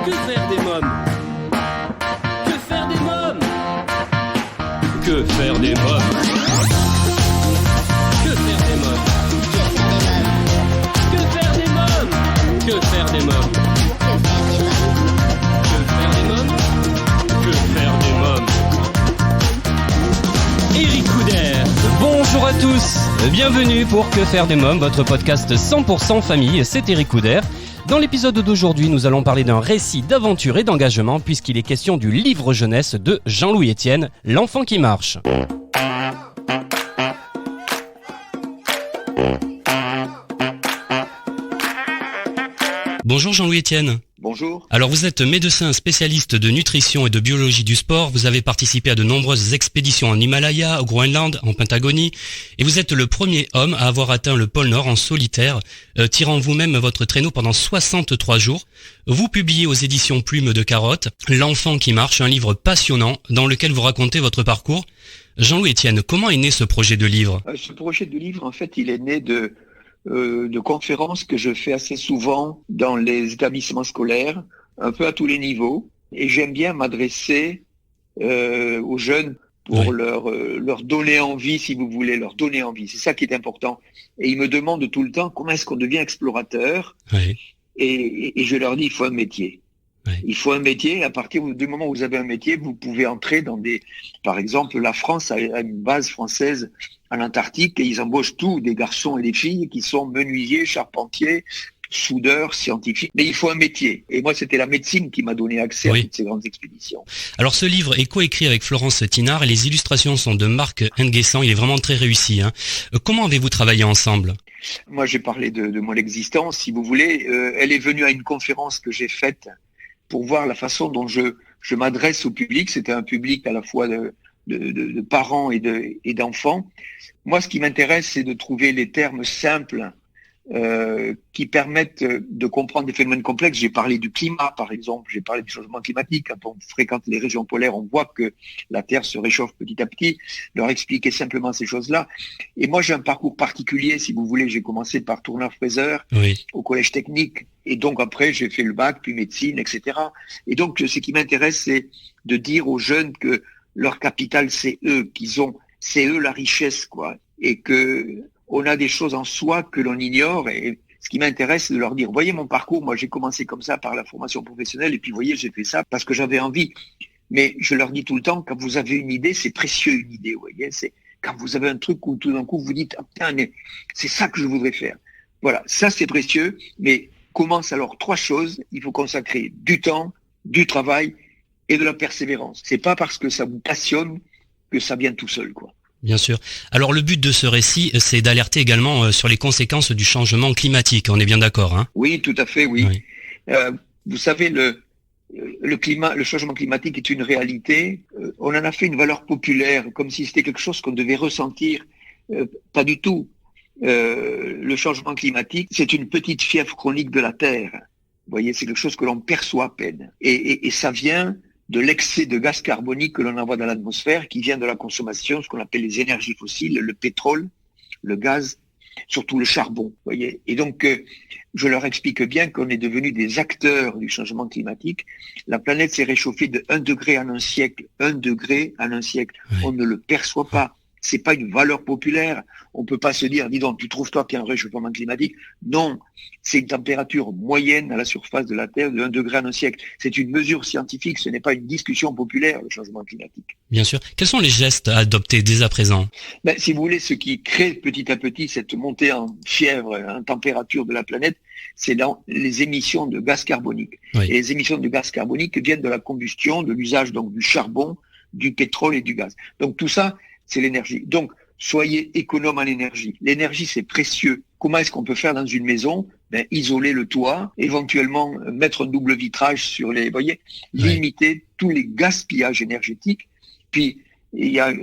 Que faire des mômes? Que faire des mômes? Que faire des mômes? Que faire des mômes? Que faire des mômes? Que faire des mômes? Que faire des mômes? Que faire des mômes? Éric Couder. Bonjour à tous, bienvenue pour Que faire des mômes, votre podcast 100% famille, c'est Éric Couder. Dans l'épisode d'aujourd'hui, nous allons parler d'un récit d'aventure et d'engagement puisqu'il est question du livre jeunesse de Jean-Louis Etienne, L'enfant qui marche. Bonjour Jean-Louis Etienne. Bonjour. Alors vous êtes médecin spécialiste de nutrition et de biologie du sport, vous avez participé à de nombreuses expéditions en Himalaya, au Groenland, en Patagonie, et vous êtes le premier homme à avoir atteint le pôle Nord en solitaire, tirant vous-même votre traîneau pendant 63 jours. Vous publiez aux éditions Plume de Carotte L'enfant qui marche, un livre passionnant dans lequel vous racontez votre parcours. Jean-Louis Etienne, comment est né ce projet de livre ? Ce projet de livre, en fait, il est né de conférences que je fais assez souvent dans les établissements scolaires, un peu à tous les niveaux. Et j'aime bien m'adresser aux jeunes pour leur donner envie, si vous voulez, leur donner envie. C'est ça qui est important. Et ils me demandent tout le temps comment est-ce qu'on devient explorateur. Oui. Et je leur dis, il faut un métier. Oui. Il faut un métier. À partir du moment où vous avez un métier, vous pouvez entrer dans par exemple, la France a une base française à l'Antarctique et ils embauchent tous des garçons et des filles qui sont menuisiers, charpentiers, soudeurs, scientifiques. Mais il faut un métier. Et moi, c'était la médecine qui m'a donné accès à toutes ces grandes expéditions. Alors, ce livre est coécrit avec Florence Tinard et les illustrations sont de Marc Nguessan. Il est vraiment très réussi. Comment avez-vous travaillé ensemble ? Moi, j'ai parlé de mon existence, si vous voulez. Elle est venue à une conférence que j'ai faite pour voir la façon dont je m'adresse au public. C'était un public à la fois de parents et d'enfants. Moi, ce qui m'intéresse, c'est de trouver les termes simples qui permettent de comprendre des phénomènes complexes. J'ai parlé du climat, par exemple. J'ai parlé du changement climatique. Quand on fréquente les régions polaires, on voit que la Terre se réchauffe petit à petit. Leur expliquer simplement ces choses-là. Et moi, j'ai un parcours particulier, si vous voulez. J'ai commencé par tourneur-fraiseur au collège technique. Et donc, après, j'ai fait le bac, puis médecine, etc. Et donc, ce qui m'intéresse, c'est de dire aux jeunes que leur capital, c'est eux, c'est eux la richesse, quoi. Et que on a des choses en soi que l'on ignore. Et ce qui m'intéresse, c'est de leur dire, voyez mon parcours, moi j'ai commencé comme ça par la formation professionnelle, et puis voyez, j'ai fait ça parce que j'avais envie. Mais je leur dis tout le temps, quand vous avez une idée, c'est précieux une idée, vous voyez. C'est quand vous avez un truc où tout d'un coup vous dites, ah, putain, mais c'est ça que je voudrais faire. Voilà, ça c'est précieux, mais commence alors 3 choses. Il faut consacrer du temps, du travail et de la persévérance. C'est pas parce que ça vous passionne que ça vient tout seul, quoi. Bien sûr. Alors le but de ce récit, c'est d'alerter également sur les conséquences du changement climatique. On est bien d'accord, hein ? Oui, tout à fait, oui. Vous savez, le changement climatique est une réalité. On en a fait une valeur populaire, comme si c'était quelque chose qu'on devait ressentir. Pas du tout. Le changement climatique, c'est une petite fièvre chronique de la Terre. Vous voyez, c'est quelque chose que l'on perçoit à peine. Et ça vient de l'excès de gaz carbonique que l'on envoie dans l'atmosphère, qui vient de la consommation, ce qu'on appelle les énergies fossiles, le pétrole, le gaz, surtout le charbon. Vous voyez. Et donc, je leur explique bien qu'on est devenus des acteurs du changement climatique. La planète s'est réchauffée de 1 degré en un siècle. 1 degré en un siècle. On ne le perçoit pas. C'est pas une valeur populaire. On peut pas se dire, dis donc, tu trouves toi qu'il y a un réchauffement climatique? Non. C'est une température moyenne à la surface de la Terre de 1 degré en un siècle. C'est une mesure scientifique. Ce n'est pas une discussion populaire, le changement climatique. Bien sûr. Quels sont les gestes à adopter dès à présent? Si vous voulez, ce qui crée petit à petit cette montée en fièvre, en température de la planète, c'est les émissions de gaz carbonique. Et les émissions de gaz carbonique viennent de la combustion, de l'usage donc du charbon, du pétrole et du gaz. Donc tout ça, c'est l'énergie. Donc, soyez économe en énergie. L'énergie, c'est précieux. Comment est-ce qu'on peut faire dans une maison? Isoler le toit, éventuellement mettre un double vitrage sur les... voyez, limiter tous les gaspillages énergétiques. Puis, il y a,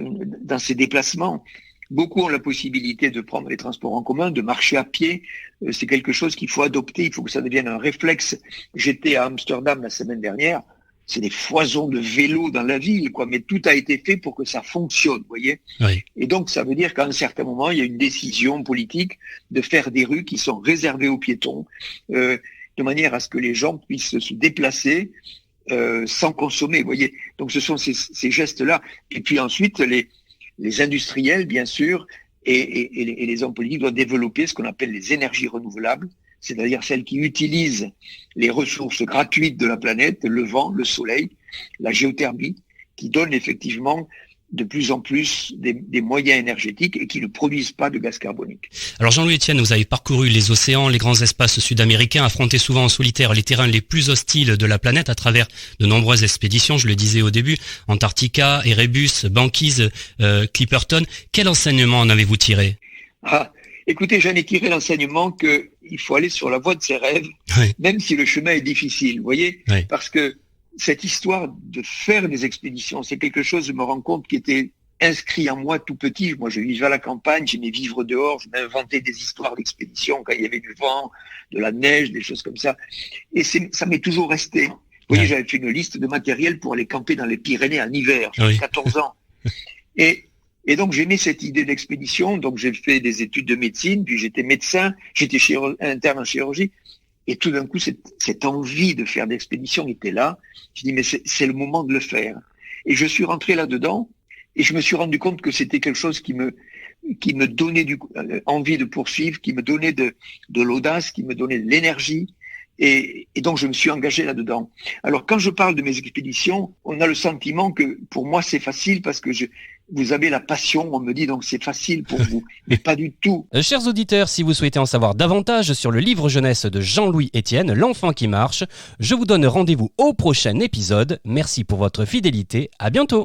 dans ces déplacements, beaucoup ont la possibilité de prendre les transports en commun, de marcher à pied. C'est quelque chose qu'il faut adopter. Il faut que ça devienne un réflexe. J'étais à Amsterdam la semaine dernière. C'est des foisons de vélos dans la ville, quoi. Mais tout a été fait pour que ça fonctionne, vous voyez. Et donc, ça veut dire qu'à un certain moment, il y a une décision politique de faire des rues qui sont réservées aux piétons. de manière à ce que les gens puissent se déplacer sans consommer, vous voyez. Donc ce sont ces gestes-là. Et puis ensuite, les industriels, bien sûr, et les hommes politiques doivent développer ce qu'on appelle les énergies renouvelables, c'est-à-dire celles qui utilisent les ressources gratuites de la planète, le vent, le soleil, la géothermie, qui donnent effectivement de plus en plus des moyens énergétiques et qui ne produisent pas de gaz carbonique. Alors Jean-Louis Etienne, vous avez parcouru les océans, les grands espaces sud-américains, affronté souvent en solitaire les terrains les plus hostiles de la planète à travers de nombreuses expéditions, je le disais au début, Antarctica, Erebus, Banquise, Clipperton. Quel enseignement en avez-vous tiré ? Écoutez, j'en ai tiré l'enseignement qu'il faut aller sur la voie de ses rêves, oui. Même si le chemin est difficile, vous voyez, oui. Parce que cette histoire de faire des expéditions, c'est quelque chose, je me rends compte, qui était inscrit en moi tout petit. Moi, je vivais à la campagne, j'aimais vivre dehors, je m'inventais des histoires d'expéditions quand il y avait du vent, de la neige, des choses comme ça. Et ça m'est toujours resté. Vous voyez, j'avais fait une liste de matériel pour aller camper dans les Pyrénées en hiver, j'avais 14 ans. Et donc, j'aimais cette idée d'expédition. Donc, j'ai fait des études de médecine, puis j'étais médecin, j'étais interne en chirurgie. Et tout d'un coup, cette envie de faire d'expédition était là. Je dis, mais c'est le moment de le faire. Et je suis rentré là-dedans et je me suis rendu compte que c'était quelque chose qui me donnait envie de poursuivre, qui me donnait de l'audace, qui me donnait de l'énergie. Et donc, je me suis engagé là-dedans. Alors, quand je parle de mes expéditions, on a le sentiment que pour moi, c'est facile parce que vous avez la passion, on me dit, donc c'est facile pour vous. Mais pas du tout. Chers auditeurs, si vous souhaitez en savoir davantage sur le livre jeunesse de Jean-Louis Etienne, L'enfant qui marche, je vous donne rendez-vous au prochain épisode. Merci pour votre fidélité. À bientôt.